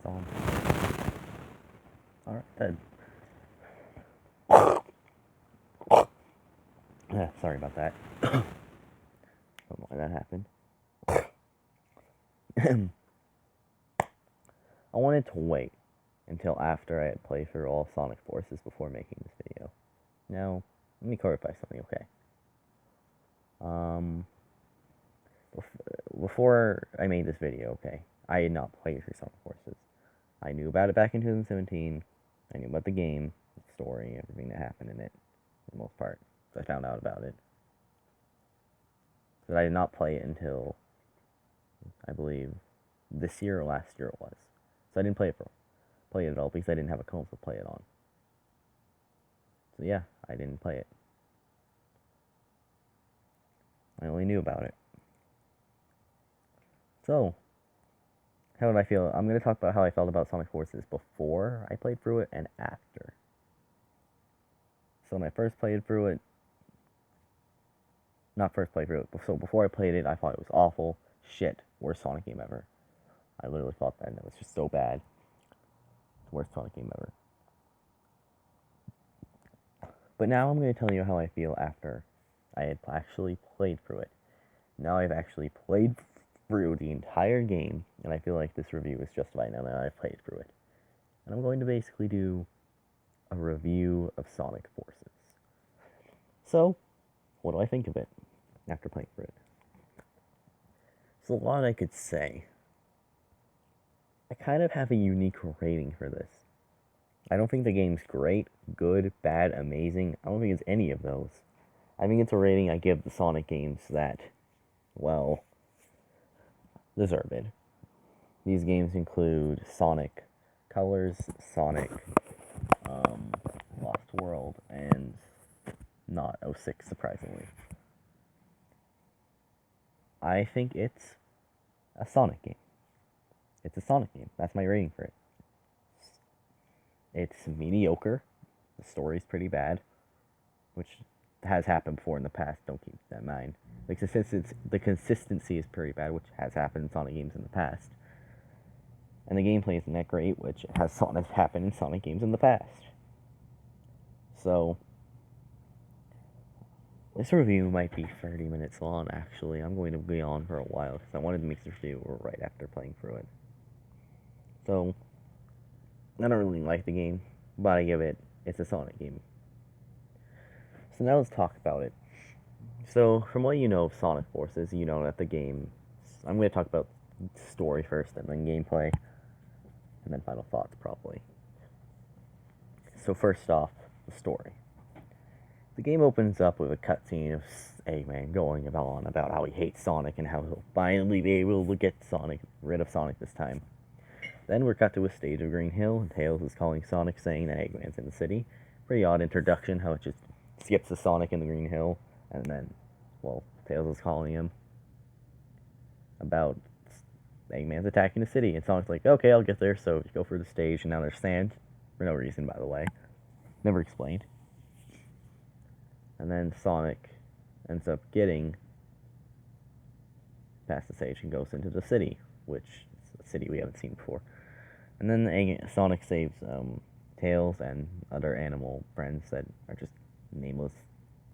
on. Alright then. Sorry about that. Don't know why that happened. I wanted to wait until after I had played through all Sonic Forces before making this video. Now, let me clarify something, okay? Before I made this video, okay, I had not played through Sonic Forces. I knew about it back in 2017. I knew about the game, the story, everything that happened in it, for the most part. So I found out about it. But I did not play it until, I believe, this year or last year it was. So I didn't play it at all because I didn't have a console to play it on. So yeah, I didn't play it. I only knew about it. So, how did I feel? I'm going to talk about how I felt about Sonic Forces before I played through it and after. So when I first played through it, so before I played it, I thought it was awful. Shit, worst Sonic game ever. I literally thought that, and it was just so bad. Worst Sonic game ever. But now I'm going to tell you how I feel after I had actually played through it. Now I've actually played through the entire game, and I feel like this review is justified now that I've played through it. And I'm going to basically do a review of Sonic Forces. So, what do I think of it after playing through it? There's a lot I could say. I kind of have a unique rating for this. I don't think the game's great, good, bad, amazing. I don't think it's any of those. I think it's a rating I give the Sonic games that, well, deserve it. These games include Sonic Colors, Sonic Lost World, and not 06, surprisingly. I think it's a Sonic game. It's a Sonic game. That's my rating for it. It's mediocre. The story's pretty bad, which has happened before in the past. Don't keep that in mind. The consistency is pretty bad, which has happened in Sonic games in the past. And the gameplay isn't that great, which has happened in Sonic games in the past. So, this review might be 30 minutes long, actually. I'm going to be on for a while, because I wanted to make this review right after playing through it. So, I don't really like the game, but I give it's a Sonic game. So now let's talk about it. So, from what you know of Sonic Forces, you know that the game... I'm going to talk about story first, and then gameplay, and then final thoughts, probably. So first off, the story. The game opens up with a cutscene of Eggman going on about how he hates Sonic and how he'll finally be able to get rid of Sonic this time. Then we're cut to a stage of Green Hill, and Tails is calling Sonic, saying that Eggman's in the city. Pretty odd introduction, how it just skips to Sonic in the Green Hill, and then, well, Tails is calling him about Eggman's attacking the city, and Sonic's like, okay, I'll get there, so go for the stage, and now there's sand, for no reason, by the way. Never explained. And then Sonic ends up getting past the stage and goes into the city, which is a city we haven't seen before. And then Sonic saves Tails and other animal friends that are just nameless,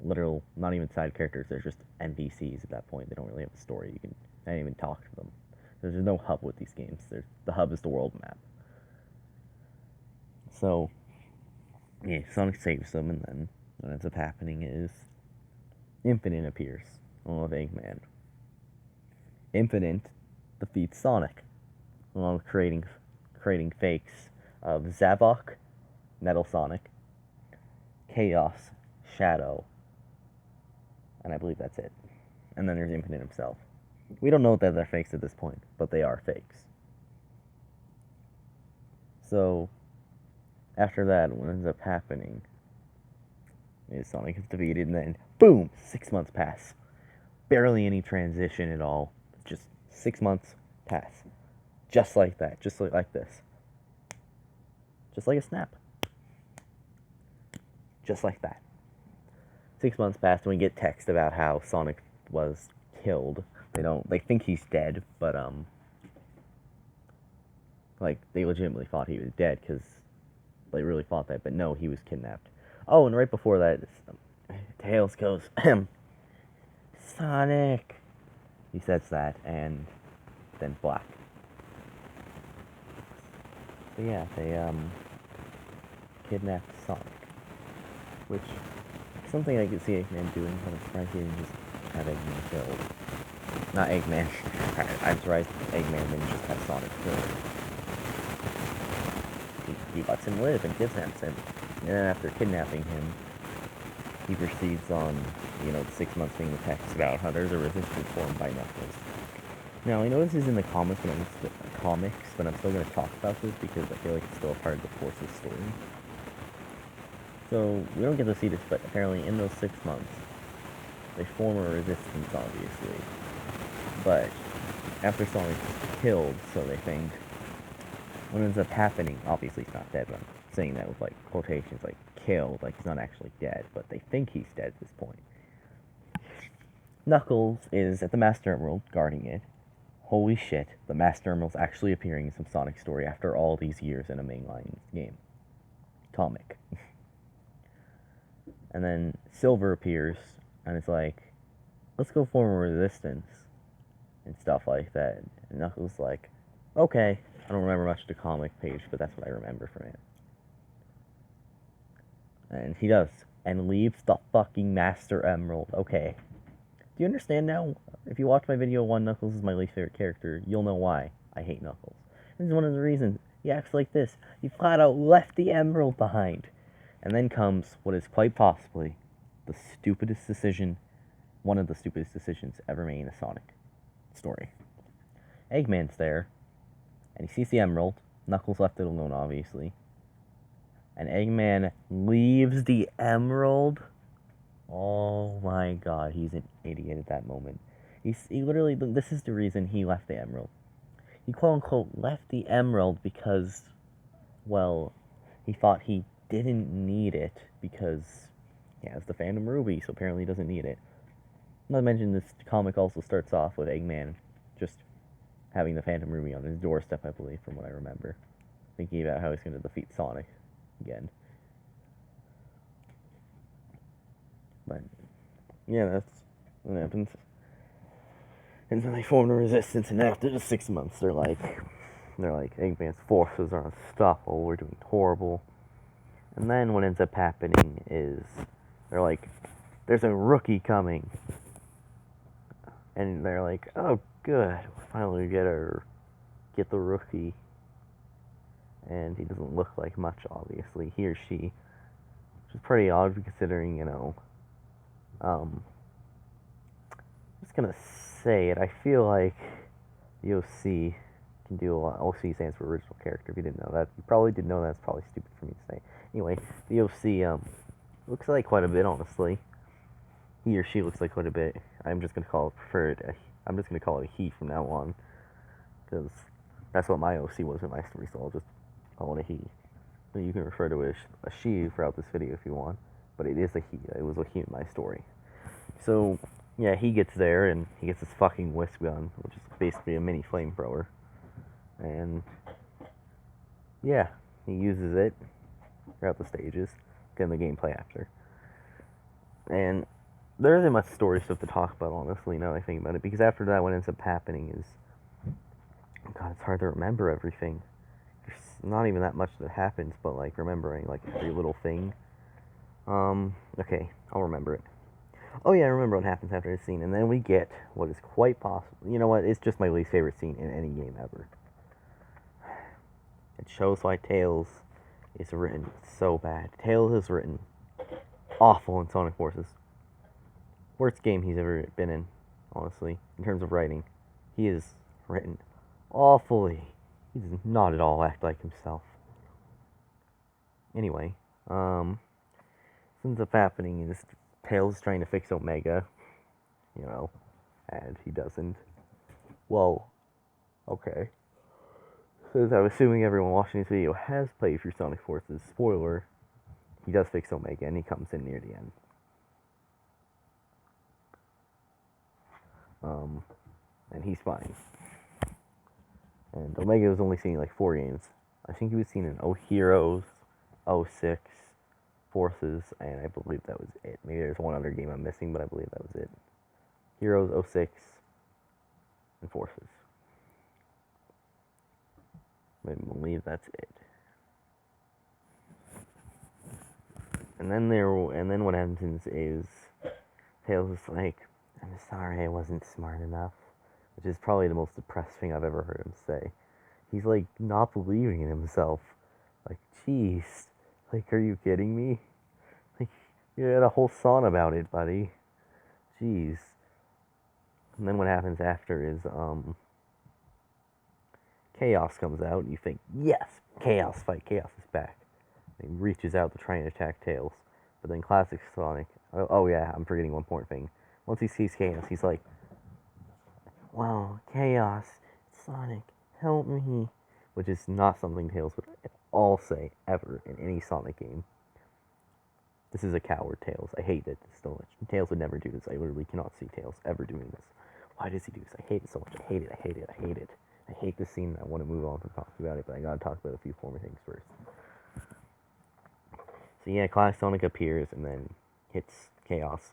literal, not even side characters. They're just NPCs at that point. They don't really have a story. You can't even talk to them. There's no hub with these games. The hub is the world map. So, yeah, Sonic saves them, and then what ends up happening is Infinite appears, along with Eggman. Infinite defeats Sonic, along with creating fakes of Zavok, Metal Sonic, Chaos, Shadow, and I believe that's it. And then there's Infinite himself. We don't know that they're fakes at this point, but they are fakes. So, after that, what ends up happening is Sonic is defeated, and then, boom, 6 months pass. Barely any transition at all. Just 6 months pass. Just like that. Just like this. Just like a snap. Just like that. 6 months pass, and we get text about how Sonic was killed. They think he's dead, but, Like, they legitimately thought he was dead, because they really thought that, but no, he was kidnapped. Oh, and right before that, Tails goes, Sonic! He says that, and then black. So yeah, they, kidnapped Sonic. Which, something I could see Eggman doing, but I'm surprised he didn't just have Eggman killed. Not Eggman. I'm surprised Eggman didn't just have Sonic killed. He lets him live and kidnaps him. And then after kidnapping him, he proceeds on, the 6 months being the text about how there's a resistance formed by Knuckles. Now, I know this is in the comics, but I'm still going to talk about this because I feel like it's still a part of the Force's story. So, we don't get to see this, but apparently in those 6 months, they form a resistance, obviously. But, after Sonic's killed, so they think, what ends up happening, obviously he's not dead, but I'm saying that with, like, quotations, like, killed, like, he's not actually dead, but they think he's dead at this point. Knuckles is at the Master Emerald, guarding it. Holy shit, the Master Emerald's actually appearing in some Sonic story after all these years in a mainline game. Comic. And then Silver appears, and it's like, let's go form a resistance, and stuff like that. And Knuckles like, okay. I don't remember much of the comic page, but that's what I remember from it. And he does, and leaves the fucking Master Emerald. Okay. Do you understand now? If you watch my video 1, Knuckles is my least favorite character, you'll know why I hate Knuckles. This is one of the reasons. He acts like this. He flat out left the Emerald behind. And then comes what is quite possibly the stupidest decision, one of the stupidest decisions ever made in a Sonic story. Eggman's there, and he sees the Emerald. Knuckles left it alone, obviously. And Eggman leaves the Emerald. Oh my god, he's an idiot at that moment. He literally, this is the reason he left the Emerald. He quote-unquote left the Emerald because, well, he thought he didn't need it because he has the Phantom Ruby, so apparently he doesn't need it. Not to mention, this comic also starts off with Eggman just having the Phantom Ruby on his doorstep, I believe, from what I remember. Thinking about how he's going to defeat Sonic again. But, yeah, that's what happens. And then they formed a resistance, and after the 6 months, they're like, Eggman's forces are unstoppable, we're doing horrible. And then what ends up happening is, they're like, there's a rookie coming. And they're like, oh, good, we'll finally get the rookie. And he doesn't look like much, obviously, he or she. Which is pretty odd, considering, I'm just gonna say it, I feel like the OC can do a lot. OC stands for original character, if you didn't know that. You probably didn't know that, it's probably stupid for me to say. Anyway, the OC, looks like quite a bit, honestly. He or she looks like quite a bit. I'm just gonna call it I'm just gonna call it a he from now on. Because that's what my OC was in my story, so I'll just call it a he. But you can refer to it as a she throughout this video if you want. But it is a he. It was a he in my story. So, yeah, he gets there, and he gets his fucking wisp gun, which is basically a mini flamethrower. And, yeah, he uses it throughout the stages, getting the gameplay after. And there isn't much story stuff to talk about, honestly, now that I think about it, because after that, what ends up happening is, God, it's hard to remember everything. There's not even that much that happens, but, like, remembering, like, every little thing. Okay, I'll remember it. Oh yeah, I remember what happens after this scene, and then we get what is quite possible. You know what? It's just my least favorite scene in any game ever. It shows why Tails is written so bad. Tails is written awful in Sonic Forces. Worst game he's ever been in, honestly, in terms of writing. He is written awfully. He does not at all act like himself. Anyway, what ends up happening is Tails is trying to fix Omega, and he doesn't. Well, okay. Since I'm assuming everyone watching this video has played through Sonic Forces, spoiler, he does fix Omega, and he comes in near the end. And he's fine. and Omega was only seeing like 4 games. I think he was seen in Heroes, 06, Forces, and I believe that was it. Maybe there's one other game I'm missing, but I believe that was it. Heroes, 06, and Forces. I believe that's it. And then what happens is Tails is like, "I'm sorry I wasn't smart enough," which is probably the most depressed thing I've ever heard him say. He's like not believing in himself. Like, jeez, like, are you kidding me? Like, you had a whole song about it, buddy. Jeez. And then what happens after is Chaos comes out, and you think, yes, Chaos fight. Chaos is back. And he reaches out to try and attack Tails. But then Classic Sonic, oh yeah, I'm forgetting one important thing. Once he sees Chaos, he's like, wow, Chaos, Sonic, help me. Which is not something Tails would at all say, ever, in any Sonic game. This is a coward, Tails. I hate it so much. Tails would never do this. I literally cannot see Tails ever doing this. Why does he do this? I hate it so much. I hate it. I hate it. I hate it. I hate this scene. I want to move on from talking about it, but I gotta talk about a few former things first. So yeah, Classic Sonic appears and then hits Chaos,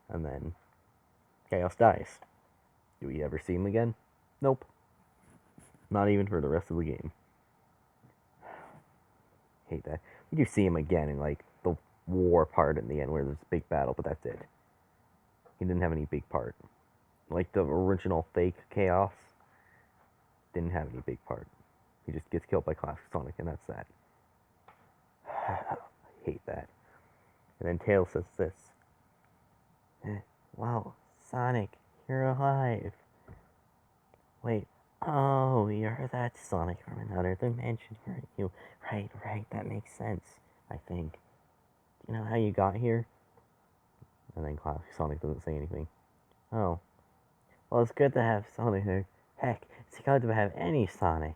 and then Chaos dies. Do we ever see him again? Nope. Not even for the rest of the game. Hate that. We do see him again in like the war part in the end where there's a big battle, but that's it. He didn't have any big part. Like the original fake Chaos didn't have any big part. He just gets killed by Classic Sonic, and that's that. I hate that. And then Tails says this. Wow, Sonic, you're alive. Wait, oh, you're that Sonic from another dimension, aren't you? Right, that makes sense, I think. Do you know how you got here? And then Classic Sonic doesn't say anything. Oh. Well, it's good to have Sonic here. Heck, it's good to have any Sonic.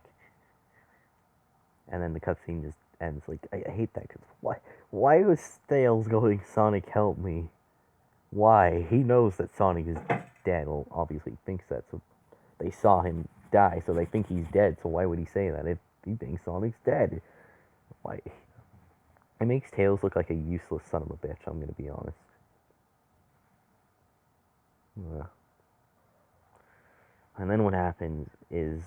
And then the cutscene just ends. Like, I hate that, because why was Tails going, Sonic, help me? Why? He knows that Sonic is dead. Well, obviously he thinks that, so they saw him die, so they think he's dead, so why would he say that if he thinks Sonic's dead? Why? It makes Tails look like a useless son of a bitch, I'm gonna be honest. And then what happens is,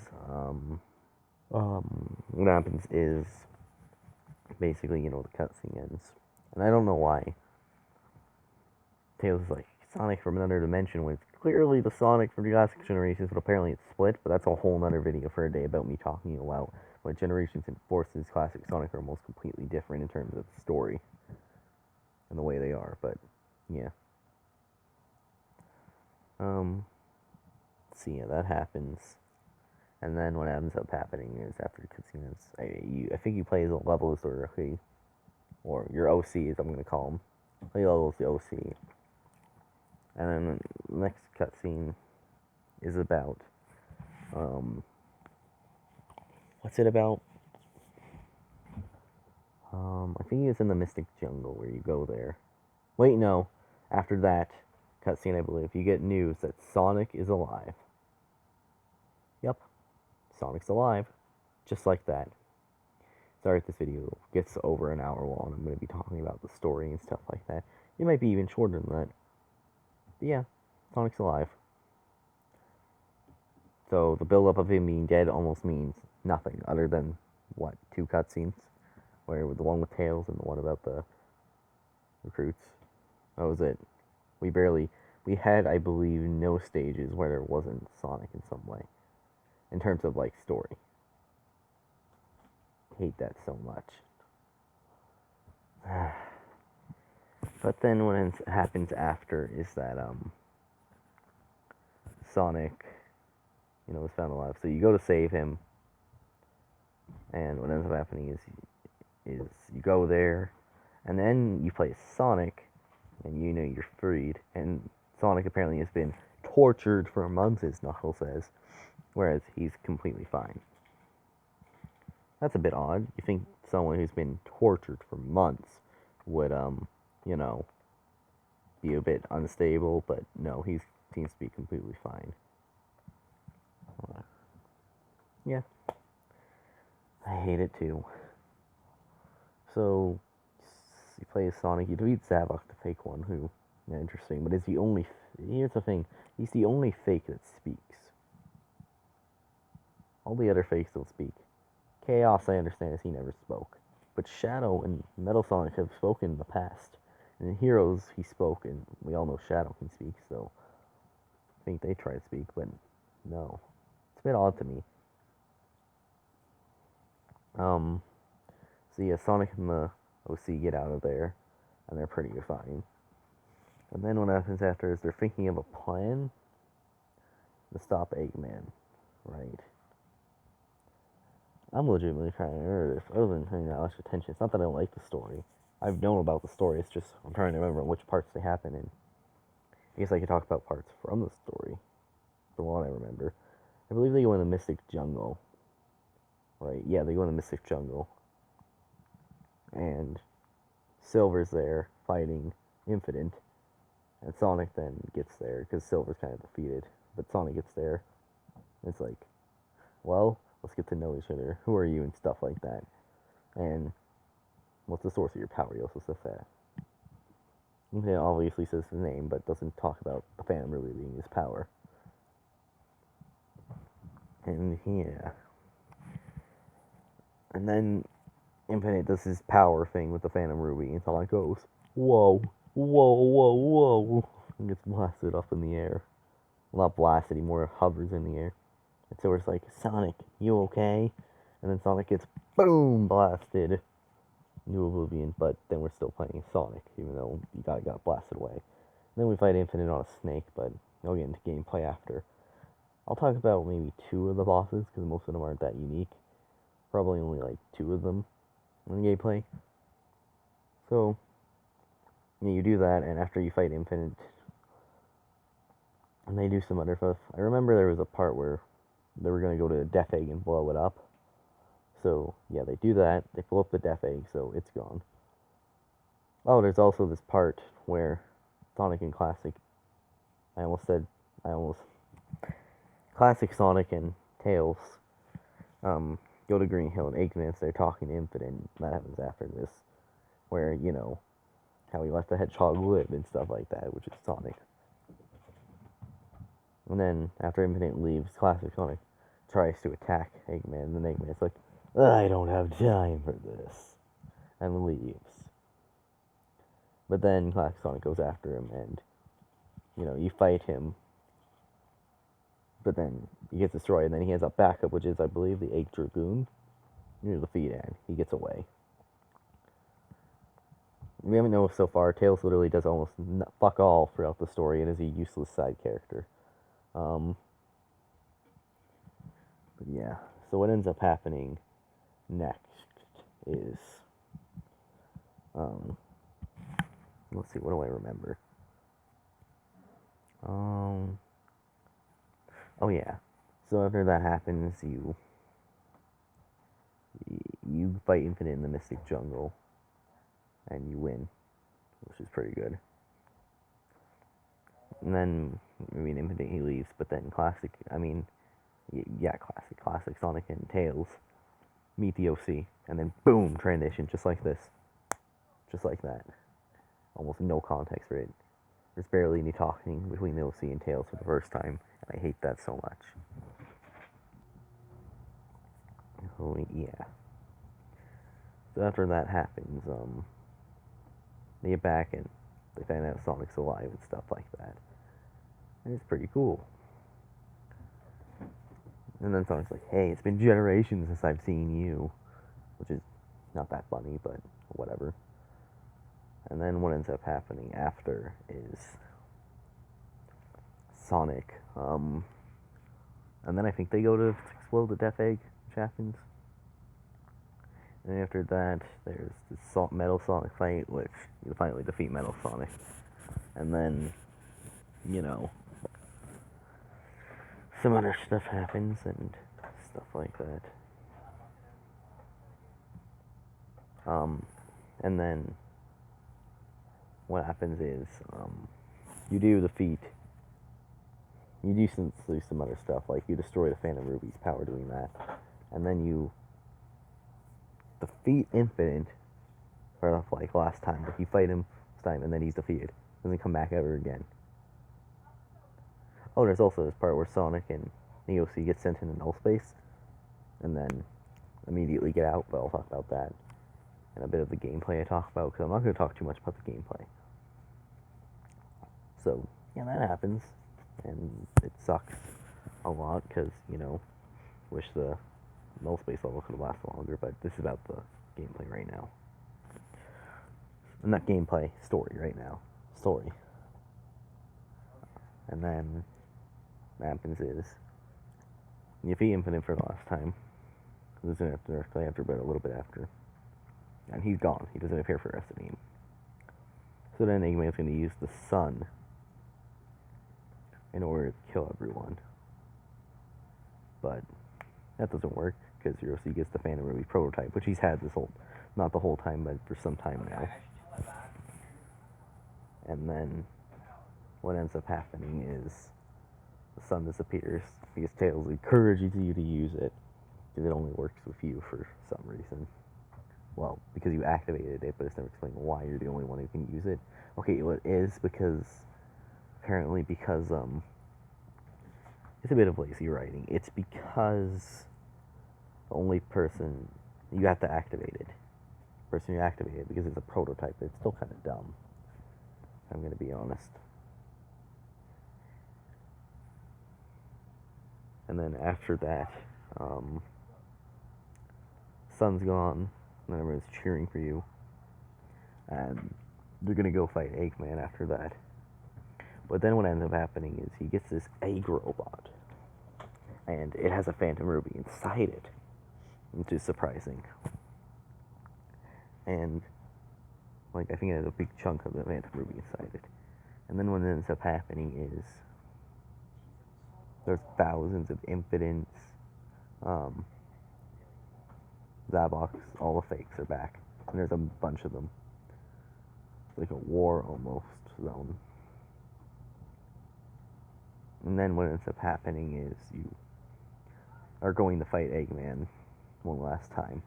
basically, the cutscene ends. And I don't know why. Tails is like, Sonic from another dimension, when it's clearly the Sonic from the Classic Generations, but apparently it's split, but that's a whole nother video for a day about me talking about what Generations and Forces Classic Sonic are almost completely different in terms of story and the way they are, but yeah. So yeah, that happens. And then what ends up happening is after the cutscene, I think you play as a level as or your OC, as I'm going to call them. Play level as the OC. And then the next cutscene is about, what's it about? I think it's in the Mystic Jungle where you go there. Wait, no. After that cutscene, I believe, you get news that Sonic is alive. Yep. Sonic's alive. Just like that. Sorry if this video gets over an hour long. I'm going to be talking about the story and stuff like that. It might be even shorter than that. But yeah, Sonic's alive. So the build-up of him being dead almost means nothing other than, what, 2 cutscenes? Where with the one with Tails and the one about the recruits. That was it. We had, I believe, no stages where there wasn't Sonic in some way. In terms of, like, story. Hate that so much. But then what happens after is that, Sonic, is found alive. So you go to save him, and what ends up happening is you go there, and then you play Sonic, and you're freed, and Sonic apparently has been tortured for months, as Knuckles says, whereas he's completely fine. That's a bit odd. You think someone who's been tortured for months would, be a bit unstable, but no, he seems to be completely fine. Yeah. I hate it too. So, you play as Sonic, you defeat Zavok, the fake one, who, yeah, interesting, but is the only, here's the thing, he's the only fake that speaks. All the other fakes don't speak. Chaos, I understand, as he never spoke. But Shadow and Metal Sonic have spoken in the past. And in Heroes, he spoke, and we all know Shadow can speak, so I think they try to speak, but no. It's a bit odd to me. So yeah, Sonic and the OC get out of there, and they're pretty fine. And then what happens after is they're thinking of a plan to stop Eggman, right? I'm legitimately trying to remember this. Other than paying that much attention, it's not that I don't like the story. I've known about the story. It's just I'm trying to remember which parts they happen in. I guess I could talk about parts from the story, from what I remember. I believe they go in the Mystic Jungle. Right? Yeah, they go in the Mystic Jungle. And Silver's there fighting Infinite. And Sonic then gets there because Silver's kind of defeated. But Sonic gets there. And it's like, well, let's get to know each other. Who are you and stuff like that. And what's the source of your power? He also says that. Infinite obviously says his name, but doesn't talk about the Phantom Ruby being his power. And yeah. And then Infinite does his power thing with the Phantom Ruby, and Sonic goes, whoa, whoa, whoa, whoa, and gets blasted up in the air. Well, not blasted, he more hovers in the air. And so it's like, Sonic, you okay? And then Sonic gets, boom, blasted into oblivion, but then we're still playing Sonic, even though he got blasted away. And then we fight Infinite on a snake, but I'll get into gameplay after. I'll talk about maybe 2 of the bosses, because most of them aren't that unique. Probably only like 2 of them in gameplay. So, yeah, you do that, and after you fight Infinite, and they do some other stuff. I remember there was a part where they were going to go to a Death Egg and blow it up. So, yeah, they do that. They blow up the Death Egg, so it's gone. Oh, there's also this part where Sonic and Classic, Classic Sonic and Tails, go to Green Hill and Eggman's there talking to Infinite, and that happens after this, where, you know, how he lets the hedgehog live and stuff like that, which is Sonic. And then, after Infinite leaves, Classic Sonic tries to attack Eggman, and then Eggman's like, I don't have time for this, and leaves. But then Classic Sonic goes after him, and, you know, you fight him, but then he gets destroyed, and then he has a backup, which is, I believe, the Egg Dragoon. You defeat it, and he gets away. We haven't noticed so far, Tails literally does almost fuck all throughout the story and is a useless side character. But yeah, so what ends up happening next is, let's see, what do I remember? Oh yeah, so after that happens, you fight Infinite in the Mystic Jungle, and you win, which is pretty good. And then, I mean, Infinite, he leaves, but then Classic Sonic and Tails meet the OC, and then boom, transition, just like this. Just like that. Almost no context for it. There's barely any talking between the OC and Tails for the first time, and I hate that so much. Oh, yeah. So after that happens, they get back and they find out Sonic's alive and stuff like that. And it's pretty cool. And then Sonic's like, hey, it's been generations since I've seen you. Which is not that funny, but whatever. And then what ends up happening after is Sonic, and then I think they go to explode the Death Egg, which happens. And after that, there's the Metal Sonic fight, which you finally defeat Metal Sonic. And then, you know, some other stuff happens and stuff like that. And then what happens is, you do defeat, you do some other stuff, like you destroy the Phantom Ruby's power doing that, and then you defeat Infinite for like last time. Like you fight him this time and then he's defeated. Doesn't come back ever again. Oh, there's also this part where Sonic and Neosea get sent into null space and then immediately get out, but I'll talk about that. And a bit of the gameplay I talk about, because I'm not going to talk too much about the gameplay. So, yeah, that happens, and it sucks a lot, because, you know, wish the null space level could have lasted longer, but this is about the gameplay right now. Not gameplay, story right now. Story. And then what happens is you defeat Infinite for the last time. This isn't after, but a little bit after. And he's gone. He doesn't appear for the rest of the game. So then Eggman's going to use the sun in order to kill everyone. But that doesn't work because Hiroshi gets the Phantom Ruby prototype, which he's had this whole, not the whole time, but for some time now. And then what ends up happening is the sun disappears because Tails encourages you to use it because it only works with you for some reason. Well, because you activated it, but it's never explained why you're the only one who can use it. Okay, well, it is because apparently because it's a bit of lazy writing. It's because the only person you have to activate it. Person you activate it because it's a prototype. It's still kind of dumb. I'm gonna be honest. And then after that, Sun's gone, and everyone's cheering for you, and they're gonna go fight Eggman after that. But then what ends up happening is he gets this egg robot, and it has a Phantom Ruby inside it, which is surprising. And like I think it has a big chunk of the Phantom Ruby inside it. And then what ends up happening is there's thousands of Infidents, Zaboks, all the fakes are back, and there's a bunch of them. It's like a war almost zone. And then what ends up happening is you are going to fight Eggman one last time.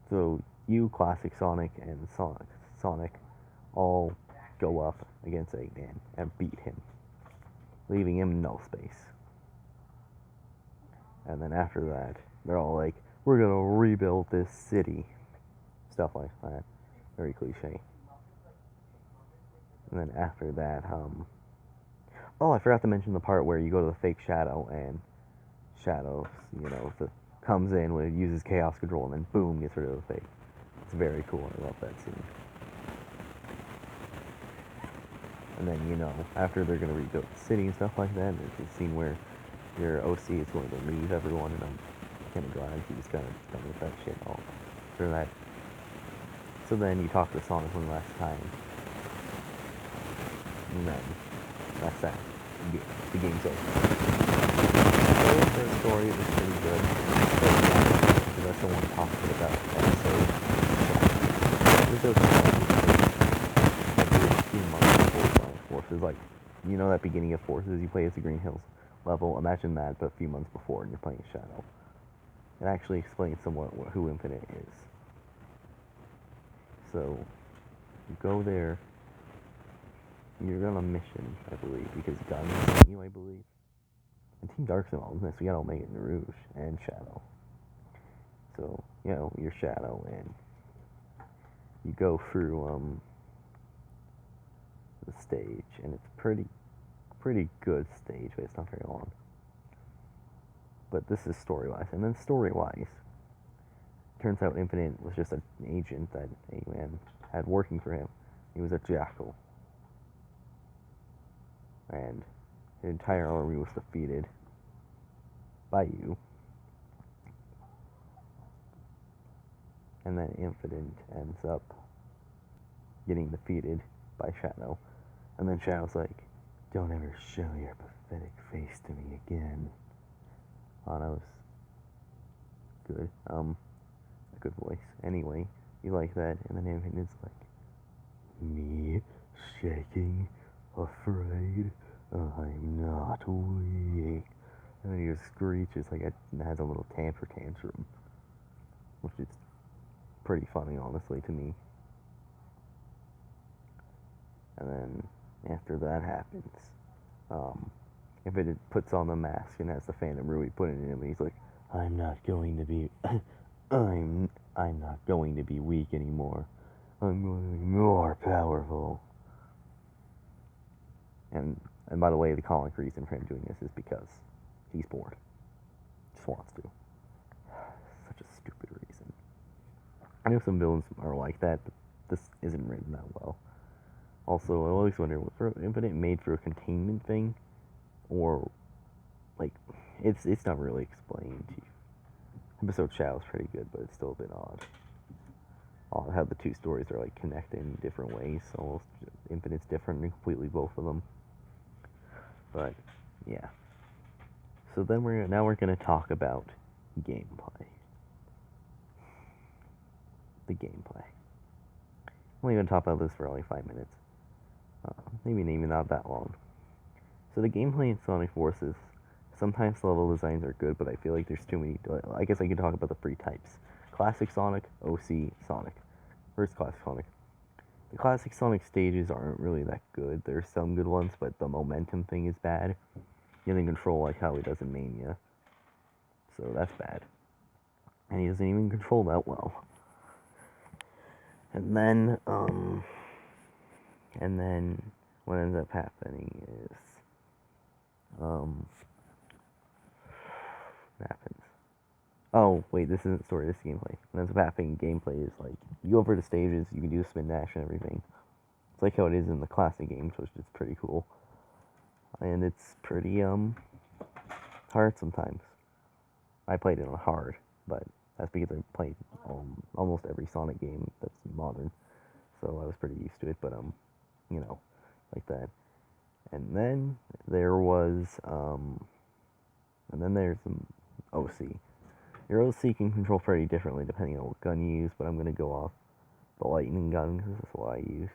So you, Classic Sonic, and Sonic all go up against Eggman and beat him, leaving him no space. And then after that, they're all like, we're gonna rebuild this city. Stuff like that. Very cliche. And then after that, oh, I forgot to mention the part where you go to the fake Shadow, and Shadow, you know, comes in, uses Chaos Control, and then boom, gets rid of the fake. It's very cool. I love that scene. And then, you know, after they're gonna rebuild the city and stuff like that, there's a scene where your OC is going to leave everyone, and I'm kind of glad he's kind of done with that shit all after that. So then you talk to Sonic one last time, and then that's that. The game's over. So the story was pretty good. Because I still want to talk a bit about the episode. This a few months before Sonic Forces, like, you know that beginning of Forces you play as the Green Hills level? Imagine that, but a few months before, and you're playing Shadow. It actually explains somewhat who Infinite is. So, you go there, you're on a mission, I believe, because Gun sent you, I believe. And Team Dark's involved in this. We got Omega and Rouge and Shadow. So, you know, you're Shadow, and you go through the stage, and it's pretty good stage, but it's not very long. But this is story-wise, and then story-wise, turns out Infinite was just an agent that Eggman had working for him. He was a jackal. And his entire army was defeated by you. And then Infinite ends up getting defeated by Shadow. And then Shadow's like, don't ever show your pathetic face to me again. Oh, that was good. A good voice. Anyway, you like that, and then Infinite's like, me shaking, afraid, I'm not weak. And then he just screeches like it has a little tantrum, which is pretty funny, honestly, to me. And then after that happens, um, if it puts on the mask and has the Phantom Ruby put it in him, and he's like, "I'm not going to be, I'm not going to be weak anymore. I'm going to be more powerful." And by the way, the comic reason for him doing this is because he's bored. Just wants to. Such a stupid reason. I know some villains are like that, but this isn't written that well. Also, I always wonder, was Infinite made for a containment thing, or like it's not really explained. Episode Shadow is pretty good, but it's still a bit odd. How the two stories are like connected in different ways. Almost Infinite's different in completely both of them. But yeah. So then we're gonna talk about gameplay. The gameplay. I'm only gonna talk about this for only 5 minutes. Maybe even not that long. So the gameplay in Sonic Forces, sometimes level designs are good, but I feel like there's too many. I guess I can talk about the three types: Classic Sonic, OC, Sonic. First, Classic Sonic. The Classic Sonic stages aren't really that good. There's some good ones, but the momentum thing is bad. He doesn't control like how he does in Mania, so that's bad. And he doesn't even control that well. And then what ends up happening is, what happens? Oh, wait, this isn't story, this is gameplay. What ends up happening in gameplay is, like, you go over the stages, you can do spin dash and everything. It's like how it is in the classic games, which is pretty cool. And it's pretty, hard sometimes. I played it on hard, but that's because I played almost every Sonic game that's modern. So I was pretty used to it, but, you know, like that. And then there was, and then there's OC. Your OC can control pretty differently depending on what gun you use, but I'm going to go off the lightning gun because that's what I used.